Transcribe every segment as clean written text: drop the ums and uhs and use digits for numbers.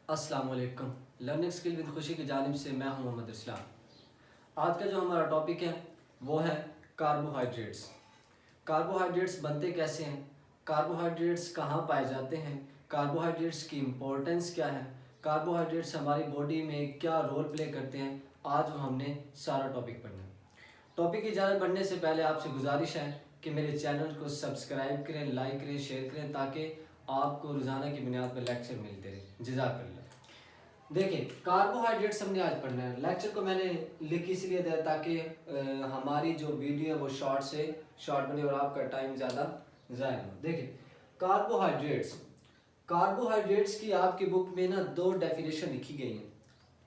अस्सलाम वालेकुम। Learning skill with खुशी की जानिब से मैं हूं मोहम्मद इस्लाम। आज का जो हमारा टॉपिक है वो है कार्बोहाइड्रेट्स। कार्बोहाइड्रेट्स बनते कैसे हैं, कार्बोहाइड्रेट्स कहाँ पाए जाते हैं, कार्बोहाइड्रेट्स की इम्पोर्टेंस क्या है, कार्बोहाइड्रेट्स हमारी बॉडी में क्या रोल प्ले करते हैं, आज हमने सारा टॉपिक पढ़ना है। टॉपिक की जानब बढ़ने से पहले आपसे गुजारिश है कि मेरे चैनल को सब्सक्राइब करें, लाइक करें, शेयर करें ताकि आपको रोज़ाना की बुनियाद पर लेक्चर मिलते रहे। जज़ाकल्लाह। देखिए, कार्बोहाइड्रेट्स हमने आज पढ़ना है। लेक्चर को मैंने लिख इसलिए दिया ताकि हमारी जो वीडियो है वो शॉर्ट से शॉर्ट बने और आपका टाइम ज़्यादा ज़ाया हो। देखिए, कार्बोहाइड्रेट्स कार्बोहाइड्रेट्स की आपकी बुक में ना दो डेफिनेशन लिखी गई हैं,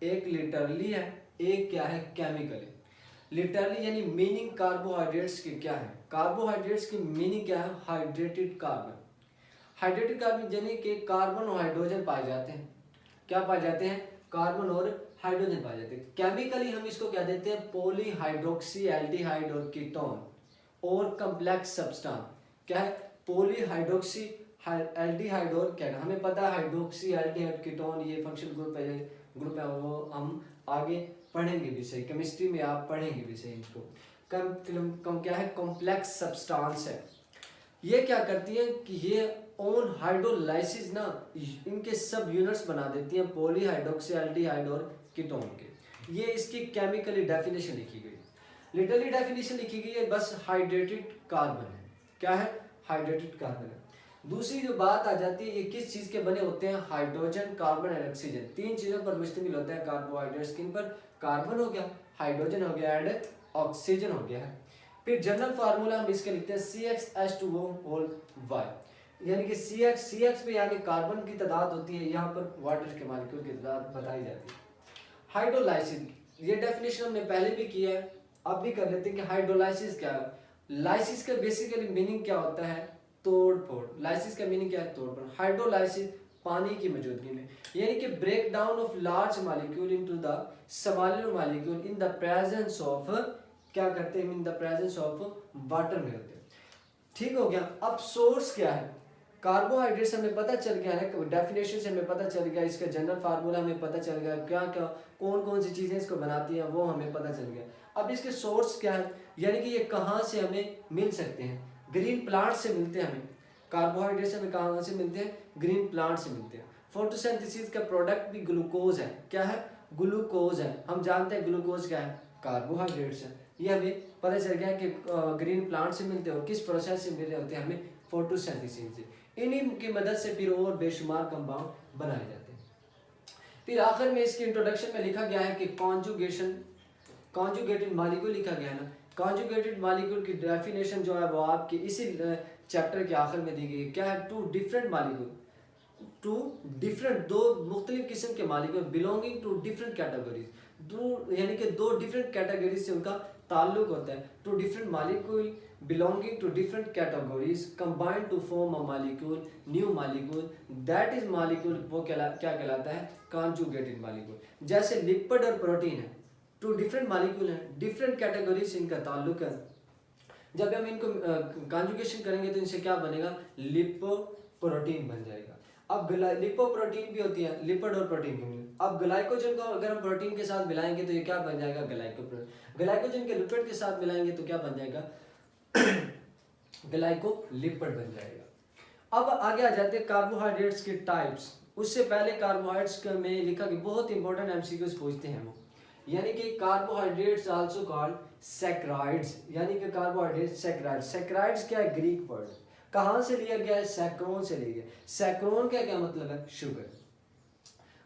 एक लिटरली है, एक क्या है केमिकली। लिटरली यानी मीनिंग कार्बोहाइड्रेट्स की क्या है, कार्बोहाइड्रेट्स की मीनिंग क्या है, हाइड्रेटेड कार्बन। हाइड्रेटेड कार्बन यानी कि कार्बन और हाइड्रोजन पाए जाते हैं। क्या पाए जाते हैं, कार्बन और हाइड्रोजन पाए जाते हैं। केमिकली हम इसको क्या देते हैं, पॉलीहाइड्रोक्सी एल्डिहाइड और कीटोन और कम्प्लेक्स सब्सटेंस। क्या है, पॉलीहाइड्रोक्सी एल्डिहाइड और क्या, हमें पता है हाइड्रोक्सी एल्डिहाइड कीटोन ये फंक्शनल ग्रुप है, वो हम आगे पढ़ेंगे भी सही, केमिस्ट्री में आप पढ़ेंगे भी सही इसको। क्या है, कॉम्प्लेक्स सब्सटेंस है। ये क्या करती है कि ये ऑन हाइड्रोलाइसिस ना इनके सब यूनिट्स बना देती हैं, पॉलीहाइड्रोक्सी एल्डिहाइड और कीटोन के। ये इसकी केमिकली डेफिनेशन लिखी गई। लिटरली डेफिनेशन लिखी गई है बस हाइड्रेटेड कार्बन है। क्या है, हाइड्रेटेड कार्बन है। दूसरी जो बात आ जाती है, ये किस चीज़ के बने होते हैं, हाइड्रोजन, कार्बन एंड ऑक्सीजन। तीन चीज़ों पर मुश्तमिल होते हैं कार्बोहाइड्रेट्स। किन पर, कार्बन हो गया, हाइड्रोजन हो गया एंड ऑक्सीजन हो गया है। फिर जनरल फार्मूला हम इसके लिखते हैं CxH2O, यानी कि CX पे यानी कार्बन की तादाद होती है, यहाँ पर वाटर के मॉलिक्यूल की तादाद बताई जाती है। हाइड्रोलाइसिस, ये डेफिनेशन हमने पहले भी किया है, अब भी कर लेते हैं कि हाइड्रोलाइसिस क्या है। लाइसिस का बेसिकली मीनिंग क्या होता है, तोड़ फोड़। लाइसिस का मीनिंग क्या है, तोड़ फोड़। हाइड्रोलाइसिस पानी की मौजूदगी में, यानी कि break down of large molecule into the smaller molecule in the presence of, क्या करते हैं, in the presence of water में होते हैं। ठीक हो गया। अब सोर्स क्या है, कार्बोहाइड्रेट्स हमें पता चल गया है, डेफिनेशन से हमें पता चल गया, इसका जनरल फार्मूला हमें पता चल गया, क्या क्या कौन कौन सी चीज़ें इसको बनाती हैं वो हमें पता चल गया। अब इसके सोर्स क्या है, यानी कि ये कहाँ से हमें मिल सकते हैं, ग्रीन प्लांट से मिलते हैं हमें। कार्बोहाइड्रेट्स हमें कहाँ से मिलते हैं, ग्रीन प्लांट से मिलते हैं। फोटोसिंथेसिस का प्रोडक्ट भी ग्लूकोज है। क्या है, ग्लूकोज है। हम जानते हैं ग्लूकोज क्या है, कार्बोहाइड्रेट्स है। ये हमें पता चल गया कि ग्रीन प्लांट से मिलते हैं और किस प्रोसेस से मिल रहे होते हैं, हमें फोटोसिंथेसिस से। इन्हीं की मदद से फिर और बेशुमार कंपाउंड बनाए जाते हैं। फिर आखिर में इसके इंट्रोडक्शन में लिखा गया है कि कॉन्जुगेटेड मॉलिक्यूल लिखा गया है ना। कॉन्जुगेटेड मॉलिक्यूल की डेफिनेशन जो है वो आपकी इसी चैप्टर के आखिर में दी गई है। क्या है, two different molecule, two different, दो मुख्तलिफ किस्म के molecule belonging to different categories, यानी कि दो डिफरेंट कैटेगरीज से उनका ताल्लुक होता है। Two different molecule belonging to different categories combined to form a molecule, new molecule, that is molecule वो क्या कहलाता है, conjugated molecule। जैसे लिपिड और प्रोटीन है, टू डिफरेंट मॉलिक्यूल है, डिफरेंट कैटेगरी से इनका ताल्लुक है। जब हम इनको कॉन्जुगेशन करेंगे तो इनसे क्या बनेगा, लिपोप्रोटीन बन जाएगा। अब लिपोप्रोटीन भी होती है, लिपिड और प्रोटीन की। अब ग्लाइकोजन को अगर हम प्रोटीन के साथ मिलाएंगे तो ये क्या बन जाएगा, ग्लाइकोप्रोटीन। ग्लाइकोजन के लिपिड के साथ मिलाएंगे तो क्या बन जाएगा, ग्लाइकोलिपिड बन जाएगा। अब आगे आ जाते हैं कार्बोहाइड्रेट्स के टाइप्स। उससे पहले कार्बोहाइड्रेट्स में लिखा कि बहुत इंपॉर्टेंट एमसीक्यूज पूछते हैं वो, यानी कि कार्बोहाइड्रेट्स आल्सो कॉल्ड सैकराइड्स, यानी कि कार्बोहाइड्रेट सैकराइड्स। सैकराइड्स क्या है, ग्रीक वर्ड, कहाँ से लिया गया है, सैक्रोन से लिया गया। सैक्रोन का क्या मतलब है, शुगर।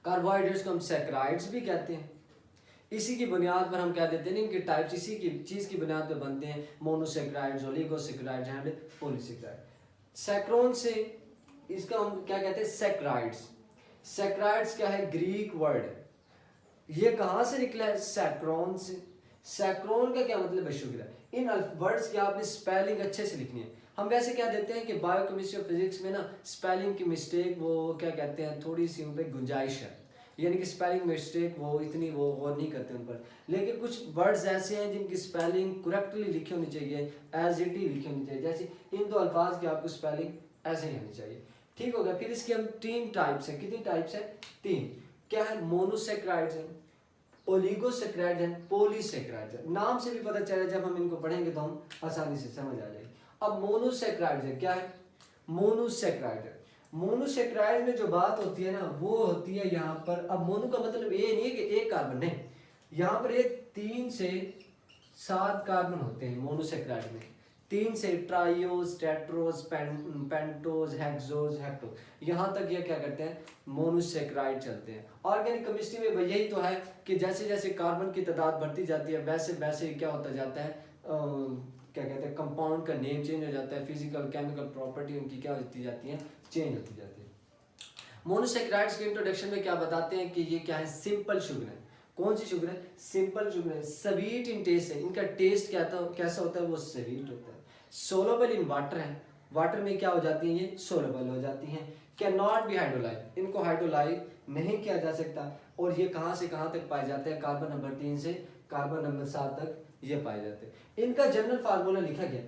कार्बोहाइड्रेट्स को हम सैकराइड्स भी कहते हैं। इसी की बुनियाद पर हम कह देते हैं इनके टाइप्स इसी की चीज़ की बुनियाद पर बनते हैं, मोनोसैकराइड्स, ओलिगोसैकराइड्स एंड पॉलीसैकराइड। सैक्रोन से इसका हम क्या कहते हैं, सैकराइड्स। सैकराइड्स क्या है, ग्रीक वर्ड है। ये कहाँ से निकला है, सैक्रोन से। सैक्रोन का क्या मतलब है, शुगर। इन वर्ड्स की आपने स्पेलिंग अच्छे से लिखनी है। हम वैसे क्या देते हैं कि बायोकेमिस्ट्री और फिजिक्स में ना स्पेलिंग की मिस्टेक वो क्या कहते हैं, थोड़ी सी उन पर गुंजाइश है, यानी कि स्पेलिंग मिस्टेक वो इतनी वो गौर नहीं करते उन पर। लेकिन कुछ वर्ड्स ऐसे हैं जिनकी स्पेलिंग करेक्टली लिखी होनी चाहिए, एज इट ही लिखी होनी चाहिए। जैसे इन दो अल्फाज की आपको स्पेलिंग ऐसे ही होनी चाहिए। ठीक हो गया। फिर इसके हम 3 टाइप्स हैं, कितनी टाइप्स है? 3। क्या है? मोनोसेक्राइड्स है, ओलिगोसेक्राइड है, पॉलीसेक्राइड है। नाम से भी पता चला, जब हम इनको पढ़ेंगे तो हम आसानी से समझ आ जाएगी। अब मोनोसेक्राइड है, क्या है? मोनोसेक्राइड है। मोनोसेक्राइड में जो बात होती है ना, वो होती है यहाँ पर, अब मोनो का मतलब ये नहीं है कि एक कार्बन, नहीं, यहाँ पर एक 3 से 7 कार्बन होते हैं मोनोसेक्राइड में। 3 से triose, tetrose, pentose, hexose, heptose, यहाँ तक ये क्या करते हैं? मोनोसेक्राइड चलते हैं। ऑर्गेनिक केमिस्ट्री में यही तो है कि जैसे जैसे कार्बन की तादाद बढ़ती जाती है, वैसे वैसे क्या होता जाता है, क्या कहते हैं, कंपाउंड का नेम चेंज हो जाता है, फिजिकल केमिकल प्रॉपर्टी उनकी क्या होती जाती है? चेंज होती जाती है। मोनोसेक्राइड्स के इंट्रोडक्शन में क्या बताते हैं कि ये क्या है? सिंपल शुगर है। कौन सी शुगर है? सिंपल शुगर है। स्वीट इन टेस्ट है, इनका टेस्ट कैसा होता है? वो स्वीट होता है। सोलबल इन वाटर है, वाटर में क्या हो जाती है? ये सोलबल हो जाती हैं। कैन नॉट बी हाइड्रोलाइज, इनको हाइड्रोलाइज नहीं किया जा सकता। और ये कहाँ से कहाँ तक पाए जाते हैं? कार्बन नंबर 3 से कार्बन नंबर 7 तक ये पाए जाते हैं। इनका जनरल फार्मूला लिखा गया,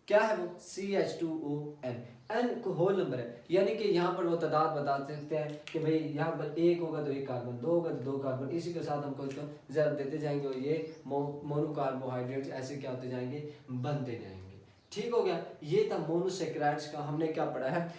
क्या है वो? CH2ON, N को होल नंबर है, यानी कि यहाँ पर वो तादाद बता सकते हैं कि भाई यहाँ पर 1 होगा तो 1 कार्बन, 2 होगा तो 2 कार्बन, इसी के साथ हमको इसको ज़रा देते जाएंगे और ये मोनोकार्बोहाइड्रेट्स ऐसे क्या होते जाएंगे? बनते जाएंगे। ठीक हो गया। ये था मोनोसेक्राइड्स का, हमने क्या पढ़ा है?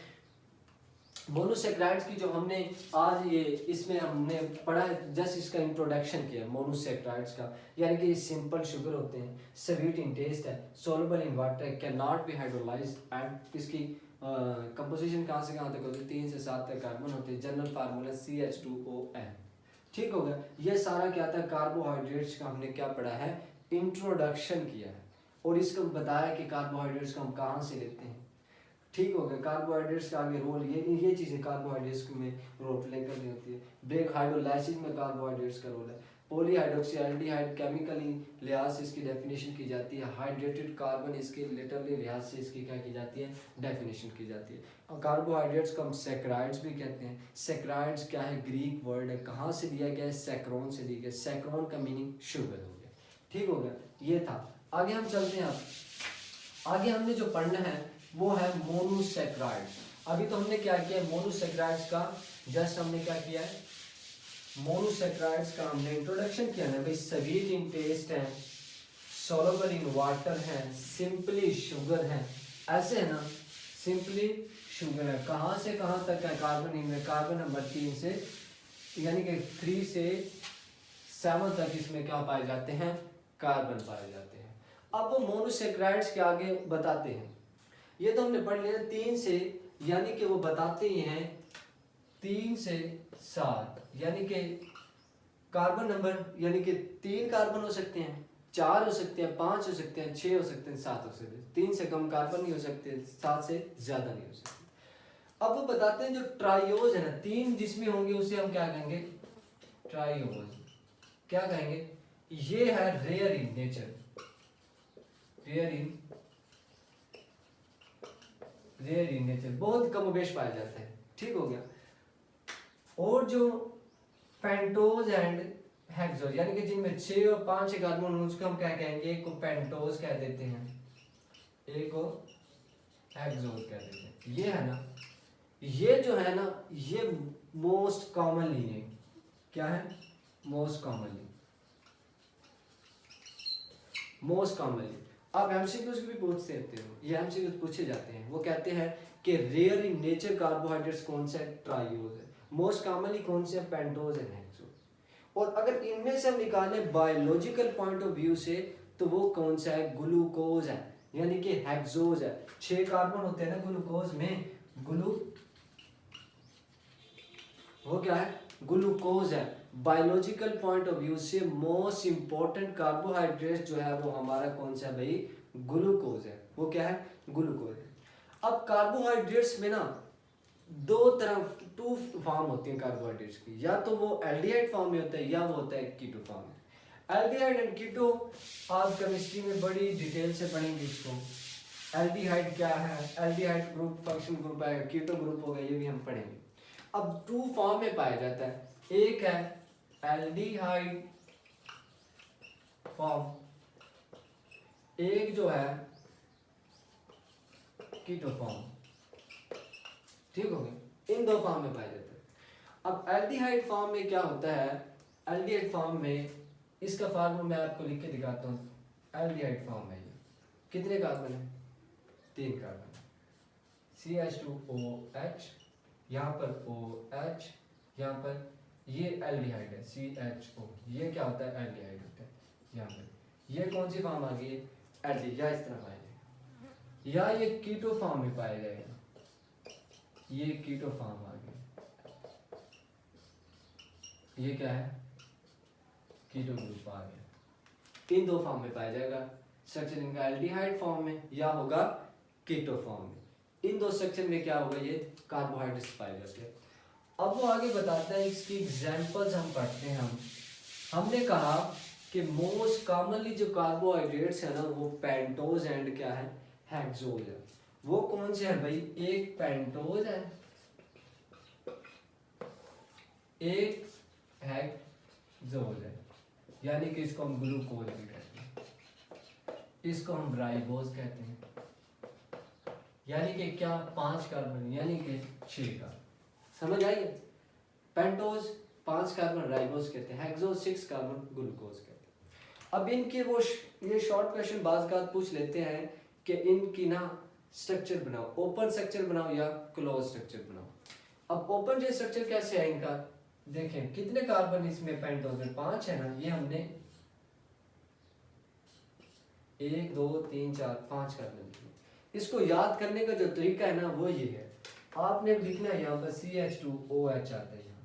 मोनोसेक्राइड्स की जो हमने आज ये इसमें हमने पढ़ा है, जस्ट इसका इंट्रोडक्शन किया मोनोसेक्राइड्स का, यानी कि सिंपल शुगर होते हैं, स्वीट इन टेस्ट है, soluble in water, can not be hydrolysed, and इसकी कंपोजिशन कहाँ से कहाँ तक होती है? 3 से 7 तक कार्बन होते हैं। General formula CH2ON। ठीक हो गया। ये सारा क्या था? कार्बोहाइड्रेट्स का हमने क्या पढ़ा है? इंट्रोडक्शन किया है, और इसको बताया कि कार्बोहाइड्रेट्स को हम कहाँ से लेते हैं। ठीक हो गया। कार्बोहाइड्रेट्स का आगे रोल, ये चीज़ें कार्बोहाइड्रेट्स में रोल प्ले कर रही होती है। ब्रेक हाइड्रोलाइसिस में कार्बोहाइड्रेट्स का रोल है। पॉलीहाइड्रोक्सीएल्डिहाइड केमिकली लिहाज से इसकी डेफिनेशन की जाती है। हाइड्रेटेड कार्बन इसके लिटरली लिहाज से इसकी क्या की जाती है? डेफिनेशन की जाती है। और कार्बोहाइड्रेट्स को हम सेक्राइड्स भी कहते हैं। सेक्राइड्स क्या है? ग्रीक वर्ड है, कहाँ से लिया गया है? सैक्रोन से लिया गया। सैक्रोन का मीनिंग शुगर हो गया। ठीक हो गया। ये था। आगे हम चलते हैं। अब आगे हमने जो पढ़ना है वो है मोनोसेक्राइड्स। अभी तो हमने क्या किया? मोनोसेक्राइड्स का जस्ट हमने क्या किया है? मोनोसेक्राइड्स का हमने इंट्रोडक्शन किया है भाई। स्वीट इन टेस्ट है, सोलबल इन वाटर है, सिंपली शुगर है, ऐसे है ना, सिंपली शुगर है। कहाँ से कहाँ तक है? कार्बन इनमें कार्बन नंबर 3 से यानी कि 3 से 7 तक इसमें क्या पाए जाते हैं? कार्बन पाए जाते हैं। अब वो मोनोसेक्राइड्स के आगे बताते हैं, ये तो हमने पढ़ लिया 3 से, यानी कि वो बताते ही हैं 3 से 7, यानी कि कार्बन नंबर, यानी कि 3 कार्बन हो सकते हैं, 4 हो सकते हैं, 5 हो सकते हैं, 6 हो सकते हैं, 7 हो सकते हैं। 3 से कम कार्बन नहीं हो सकते, 7 से ज़्यादा नहीं हो सकते। अब वो बताते हैं जो ट्राइओज है ना, 3 जिसमें होंगे उसे हम क्या कहेंगे? ट्राइओज। क्या कहेंगे? ये है rare in nature, rare in nature, बहुत कमोबेश पाया जाता है। ठीक हो गया। और जो पेंटोज एंड हेक्सोज, यानी कि जिनमें 6 और 5 कार्बन हो, उसको हम क्या कहेंगे? एक को पेंटोज कह देते हैं, एक को हेक्सोज कह देते हैं। ये है ना, ये जो है ना, ये मोस्ट कॉमनली है। क्या है? Most commonly, most commonly. आप एमसीक्यूज भी पूछ सकते हो, ये एमसीक्यूज पूछे जाते हैं। वो कहते हैं कि रेयर इन नेचर कार्बोहाइड्रेट्स कौन सा है? ट्राइओज है। मोस्ट कॉमनली कौन से? Pentose and hexose. और अगर इनमें से हम निकालें बायोलॉजिकल पॉइंट ऑफ व्यू से, तो वो कौन सा है? ग्लूकोज है, यानी कि हेक्सोज है। 6 कार्बन होते हैं ना ग्लूकोज में, वो क्या है? ग्लूकोज है। बायोलॉजिकल पॉइंट ऑफ व्यू से मोस्ट इंपॉर्टेंट कार्बोहाइड्रेट जो है वो हमारा कौन सा है भाई? ग्लूकोज है। वो क्या है? ग्लूकोज है। अब कार्बोहाइड्रेट्स में ना टू फॉर्म होती है कार्बोहाइड्रेट्स की, या तो वो एल्डिहाइड फॉर्म में होता है या वो होता है कीटो फॉर्म में। एल्डिहाइड एंड कीटो आप केमिस्ट्री में बड़ी डिटेल से पढ़ेंगे इसको। एल्डिहाइड क्या है? एल्डिहाइड ग्रुप फंक्शन ग्रुप है, कीटो ग्रुप होगा, ये भी हम पढ़ेंगे। अब 2 फॉर्म में पाया जाता है, एक है एल्डिहाइड फॉर्म, एक जो है कीटो फॉर्म। ठीक हो गया, इन दो फॉर्म में पाए जाते हैं। अब एल्डिहाइड फॉर्म में क्या होता है, एल्डिहाइड फॉर्म में इसका फार्मूला मैं आपको लिख के दिखाता हूँ। एल्डिहाइड फॉर्म है, ये कितने कार्बन है, 3 कार्बन, CH2OH, यहाँ पर OH, यहाँ पर ये एल्डिहाइड है CHO, ये क्या होता है, एल्डिहाइड होता है। यहाँ पर ये कौन सी फॉर्म आ गई है, एल्डी, या इस तरह पाया जाएगा, या ये कीटो फॉर्म में पाया जाएगा, ये कीटो फॉर्म आ गया, ये क्या है, कीटो ग्रुप आ गया। इन दो फॉर्म में पाया जाएगा, स्ट्रक्चर इनका एल्डिहाइड फॉर्म में या होगा कीटो फॉर्म में। इन दो स्ट्रक्चर में क्या होगा, ये कार्बोहाइड्रेट्स पाए जाते हैं। अब वो आगे बताता है, इसकी एग्जांपल्स हम पढ़ते हैं। हमने कहा कि मोस्ट कॉमनली जो कार्बोहाइड्रेट्स है ना वो पेंटोज एंड क्या है, हेक्सोज है। वो कौन से हैं भाई, एक पेंटोज है, एक हेक्सोज है, यानी कि इसको हम ग्लूकोज भी कहते हैं, इसको हम राइबोज कहते हैं, यानी कि क्या 5 कार्बन यानी कि 6 का, समझ आइए। पेंटोज 5 कार्बन राइबोज कहते हैं, हेक्सोज 6 कार्बन ग्लूकोज कहते हैं। अब इनके वो ये शॉर्ट क्वेश्चन बाज़ पूछ लेते हैं कि इनकी ना स्ट्रक्चर बनाओ, ओपन स्ट्रक्चर बनाओ या क्लोज स्ट्रक्चर बनाओ। अब ओपन जो स्ट्रक्चर कैसे है इनका, देखें कितने कार्बन इसमें पेंटोज में, 5 है ना, ये हमने 1 2 3 4 5 कार्बन लिखे। इसको याद करने का जो तरीका है ना वो ये है, आपने लिखना है यहाँ पर CH2OH आता है, यहाँ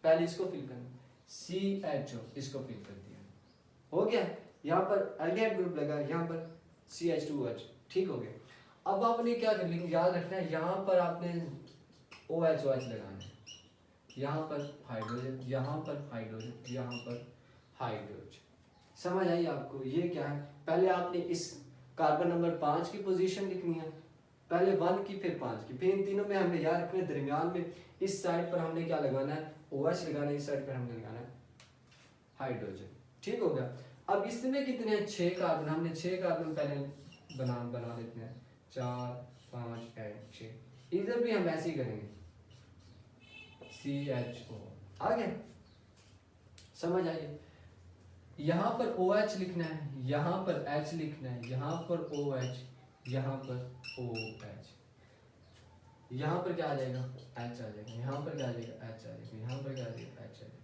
पहले इसको फिल करना, CHO इसको फिल कर दिया, हो गया। यहाँ पर एल्डिहाइड ग्रुप लगा, यहाँ पर CH2OH, ठीक हो गया। अब आपने क्या कर लिखना, याद रखना है, यहाँ पर आपने OH लगाना है, यहाँ पर हाइड्रोजन, यहाँ पर हाइड्रोजन, यहाँ पर हाइड्रोजन, समझ आई आपको। ये क्या है, पहले आपने इस कार्बन नंबर 5 की पोजीशन लिखनी है, पहले 1 की फिर 5 की, फिर इन तीनों में हमने याद रखना है दरमियान में इस साइड पर हमने क्या लगाना है, OH लगाना है, इस साइड पर हमने लगाना है हाइड्रोजन, ठीक हो गया। अब इसमें कितने हैं, 6 कार्बन, हमने 6 कार्बन पहले बना लेते हैं, 4 5 8 6। इधर भी हम ऐसे ही करेंगे, CHO आ गया, समझ आइए। यहाँ पर OH लिखना है, यहाँ पर H लिखना है, यहाँ पर OH, यहाँ पर OH, यहाँ पर क्या आ जाएगा, H आ जाएगा, यहाँ पर क्या आ जाएगा, H आ जाएगा, यहाँ पर क्या आ जाएगा, H आ जाएगा,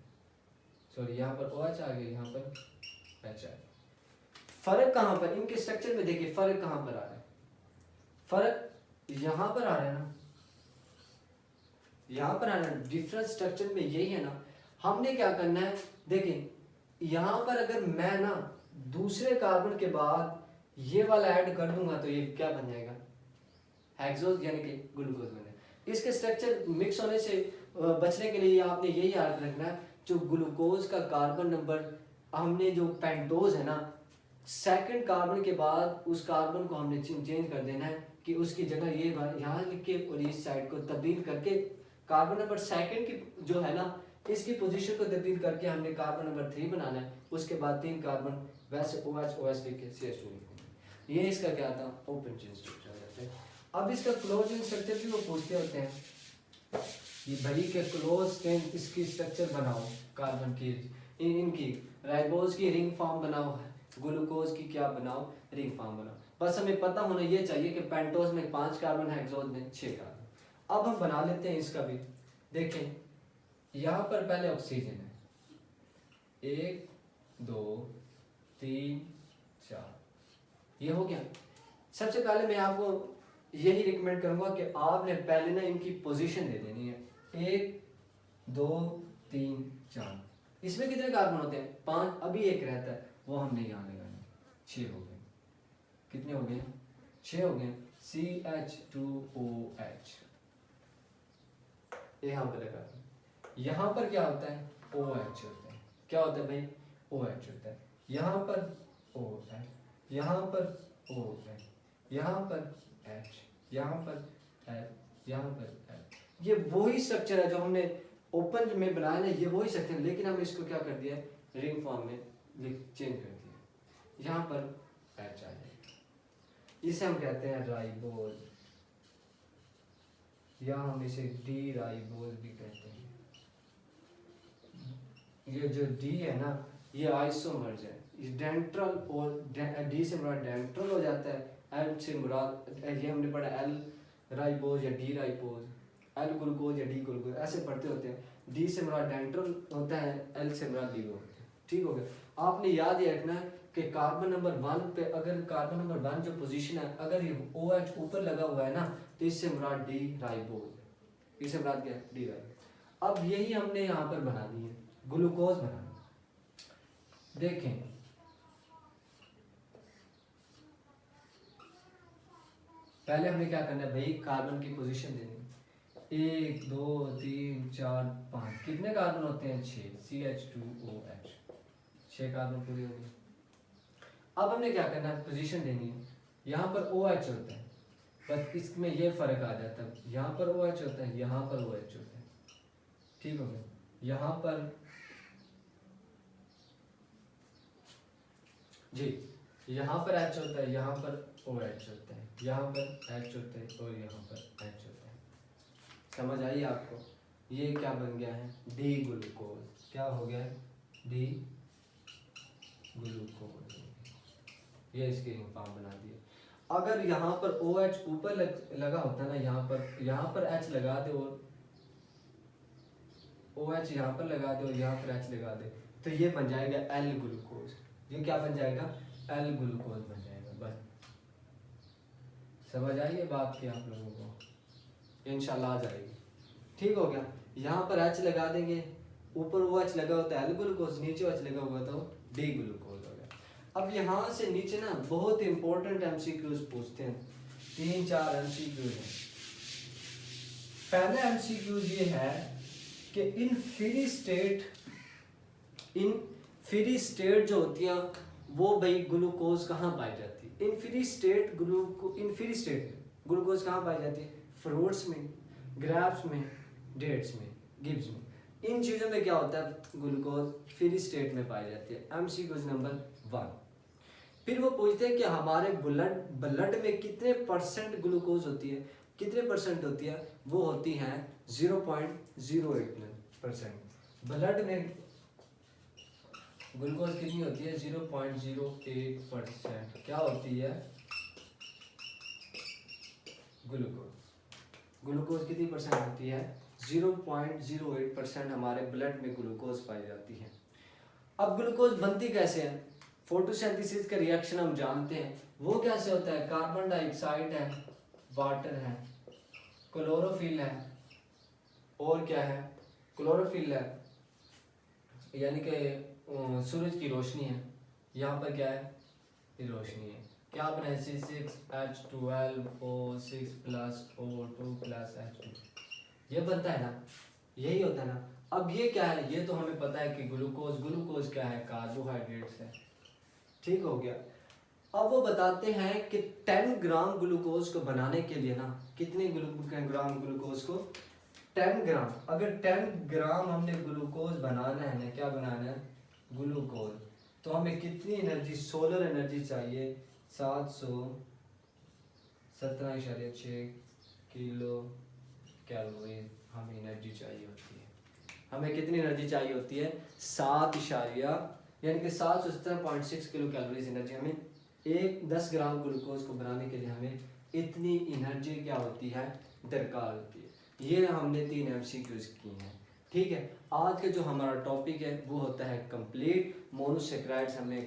सॉरी यहाँ पर OH आ गया, यहाँ पर H आ गया। फर्क कहाँ पर, इनके स्ट्रक्चर में देखिए फर्क कहाँ पर आ रहा है, फर्क यहाँ पर आ रहा है ना, यहाँ पर आ रहा है, डिफरेंट स्ट्रक्चर में यही है ना। हमने क्या करना है, देखिए यहाँ पर अगर मैं ना दूसरे कार्बन के बाद ये वाला ऐड कर दूंगा तो ये क्या बन जाएगा, हेक्सोज यानी कि ग्लूकोज बन जाएगा। इसके स्ट्रक्चर मिक्स होने से बचने के लिए आपने यही याद रखना है, जो ग्लूकोज का कार्बन नंबर हमने जो पेंटोज है ना, सेकंड कार्बन के बाद उस कार्बन को हमने चेंज कर देना है कि उसकी जगह ये यहाँ लिख के और इस साइड को तब्दील करके कार्बन नंबर सेकंड की जो है ना इसकी पोजीशन को तब्दील करके हमने कार्बन नंबर 3 बनाना है। उसके बाद 3 कार्बन वैसे OH लिख के CH2 लिख देंगे। ये इसका क्या था, ओपन चेन स्ट्रक्चर आ जाता है। अब इसका क्लोज चेन स्ट्रक्चर भी वो पूछते होते हैं, ये भाई के क्लोज चेन इसकी स्ट्रक्चर बनाओ, कार्बन की इनकी राइबोज की रिंग फॉर्म बनाओ, ग्लूकोज की क्या बनाओ, रिंग फॉर्म बनाओ। बस हमें पता होना ये चाहिए कि पेंटोज में 5 कार्बन है, हेक्सोज में 6 कार्बन। अब हम बना लेते हैं इसका भी, देखें यहाँ पर पहले ऑक्सीजन है, 1 2 3 4, ये हो गया। सबसे पहले मैं आपको यही रिकमेंड करूंगा कि आपने पहले ना इनकी पोजीशन दे देनी है, 1 2 3 4। इसमें कितने कार्बन होते हैं, 5, अभी एक रहता है वो हमने यहाँ लगाना, 6 हो गए, कितने हो गए, 6 हो गए। CH2OH यहाँ पर लगा, यहाँ पर क्या होता है, OH होता है, क्या होता है भाई, OH होता है। यहाँ पर OH, यहाँ पर OH, यहाँ पर H, यहाँ पर H, यहाँ पर H। ये वही स्ट्रक्चर है जो हमने ओपन में बनाया ना, ये वही स्ट्रक्चर, लेकिन हमने इसको क्या कर दिया है, रिंग फॉर्म में चेंज कर दिया। यहाँ पर H आ जाएगा, इसे हम कहते हैं राइबोज, या हम इसे डी राइबोज भी कहते हैं। ये जो डी है ना, ये आइसोमर्स है। इस डेंट्रल और डी से मुराद डेंट्रल हो जाता है, एल से मुराद, ये हमने पढ़ा एल राइबोज या डी राइबोज, एल ग्लूकोज या डी ग्लूकोज ऐसे पढ़ते होते हैं। डी से मुराद डेंट्रल होता है, एल से मुराद डी होता है। ठीक हो गया। आपने याद ये रखना है कि कार्बन नंबर 1 पे, अगर कार्बन नंबर 1 जो पोजीशन है, अगर ये OH ऊपर लगा हुआ है ना, तो इससे मुराद डी राइबोज, इससे मुराद क्या है, डी राइबोज। अब यही हमने यहाँ पर बनानी है, ग्लूकोज बनाना। देखें पहले हमने क्या करना है भाई, कार्बन की पोजीशन देनी। 1 2 3 4 5, कितने कार्बन होते हैं, 6, CH2OH, 6 कार्बन पूरे हो गए। अब हमने क्या करना है, पोजीशन देनी है। यहाँ पर OH होता है, बस इसमें ये फर्क आ जाता है, यहाँ पर OH होता है, यहाँ पर OH होता है। ठीक हो गया। यहाँ पर जी, यहाँ पर H होता है, यहाँ पर OH होता है, यहाँ पर H होता है और यहाँ पर H होता है। समझ आई आपको? ये क्या बन गया है, डी ग्लूकोज। क्या हो गया है, डी ग्लूकोज। ये इसके फॉर्म बना दिए। अगर यहाँ पर OH ऊपर लगा होता ना, यहाँ पर H लगा दे और OH यहाँ पर लगा दे और यहाँ पर H लगा दे, तो ये बन जाएगा एल ग्लूकोज। ये क्या बन जाएगा, एल ग्लूकोज बन जाएगा। बस समझ आई है बात की आप लोगों को, इंशाल्लाह आ जाएगी। ठीक हो गया। यहाँ पर H लगा देंगे, ऊपर OH लगा होता है एल ग्लूकोज, नीचे OH लगा हुआ तो डी ग्लूकोज हो गया। अब यहाँ से नीचे ना बहुत इंपॉर्टेंट MCQs पूछते हैं, 3-4 MCQs हैं। पहला MCQs ये है कि इन फ्री स्टेट जो होती है वो भाई ग्लूकोज कहाँ पाई जाती है, इन फ्री स्टेट ग्लूकोज कहाँ पाई जाती है, फ्रूट्स में, ग्रेप्स में, डेट्स में, गिब्स में। इन चीज़ों में क्या होता है, ग्लूकोज फ्री स्टेट में पाई जाती है। MCQs number 1। फिर वो पूछते हैं कि हमारे ब्लड में कितने % ग्लूकोज होती है, कितने % होती है, वो होती है 0.08%। ब्लड में ग्लूकोज कितनी होती है, 0.08%। क्या होती है, ग्लूकोज कितनी % होती है, 0.08% हमारे ब्लड में ग्लूकोज पाई जाती है। अब ग्लूकोज बनती कैसे है, फोटोसिंथेसिस का रिएक्शन हम जानते हैं, वो कैसे होता है, कार्बन डाइऑक्साइड है, वाटर है, क्लोरोफिल है, और क्या है, क्लोरोफिल है यानी कि सूरज की रोशनी है, यहाँ पर क्या है, ये रोशनी है। क्या बना है, C6H12O6+O2+H2, ये बनता है ना, यही होता है ना। अब ये क्या है, ये तो हमें पता है कि ग्लूकोज क्या है, कार्बोहाइड्रेट्स है। ठीक हो गया। अब वो बताते हैं कि 10 ग्राम ग्लूकोज को बनाने के लिए ना, कितने ग्राम ग्लूकोज को, 10 ग्राम। अगर 10 ग्राम हमने ग्लूकोज बनाना है ना, क्या बनाना है, ग्लूकोज, तो हमें कितनी एनर्जी, सोलर एनर्जी चाहिए, 717.6 किलो कैलोरी हमें एनर्जी चाहिए होती है। हमें कितनी एनर्जी चाहिए होती है, 7.6 किलो कैलोरीज एनर्जी हमें 10 ग्राम ग्लूकोज को बनाने के लिए हमें इतनी एनर्जी क्या होती है, दरकार होती है। ये हमने 3 MCQs की हैं। ठीक है। आज का जो हमारा टॉपिक है वो होता है कंप्लीट मोनोसेक्राइड्स। हमने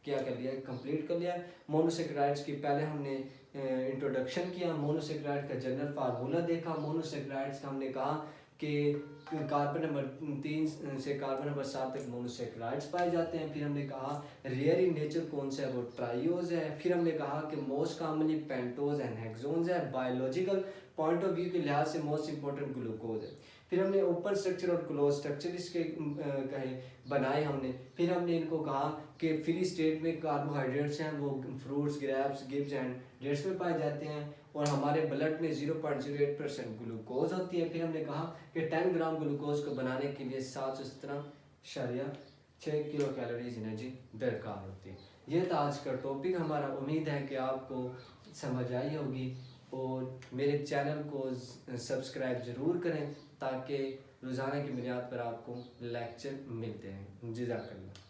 क्या कर लिया, कंप्लीट कर लिया। मोनोसेक्राइड्स की पहले हमने इंट्रोडक्शन किया, मोनोसेक्राइड का जनरल फार्मूला देखा। मोनोसेक्राइड्स का हमने कहा कि कार्बन नंबर 3 से कार्बन नंबर 7 तक मोनोसेक्राइड्स पाए जाते हैं। फिर हमने कहा रेयर इन नेचर कौन सा है, वो ट्राइयोज है। फिर हमने कहा कि मोस्ट कॉमनली पेंटोज एंड हेक्सोन्स है। बायोलॉजिकल पॉइंट ऑफ व्यू के लिहाज से मोस्ट इंपॉर्टेंट ग्लूकोज है। फिर हमने ओपन स्ट्रक्चर और क्लोज स्ट्रक्चर इसके कहे बनाए हमने। फिर हमने इनको कहा कि फ्री स्टेट में कार्बोहाइड्रेट्स हैं वो फ्रूट्स, ग्रेप्स, गिब्स एंड डेट्स में पाए जाते हैं और हमारे ब्लड में 0.08% ग्लूकोज होती है। फिर हमने कहा कि 10 ग्राम ग्लूकोज को बनाने के लिए 717.6 किलो कैलोरीज एनर्जी दरकार होती है। ये था आज का टॉपिक हमारा। उम्मीद है कि आपको समझ आई होगी। और मेरे चैनल को सब्सक्राइब ज़रूर करें ताकि रोज़ाना की बुनियाद पर आपको लेक्चर मिलते हैं। जज़ाकल्लाह।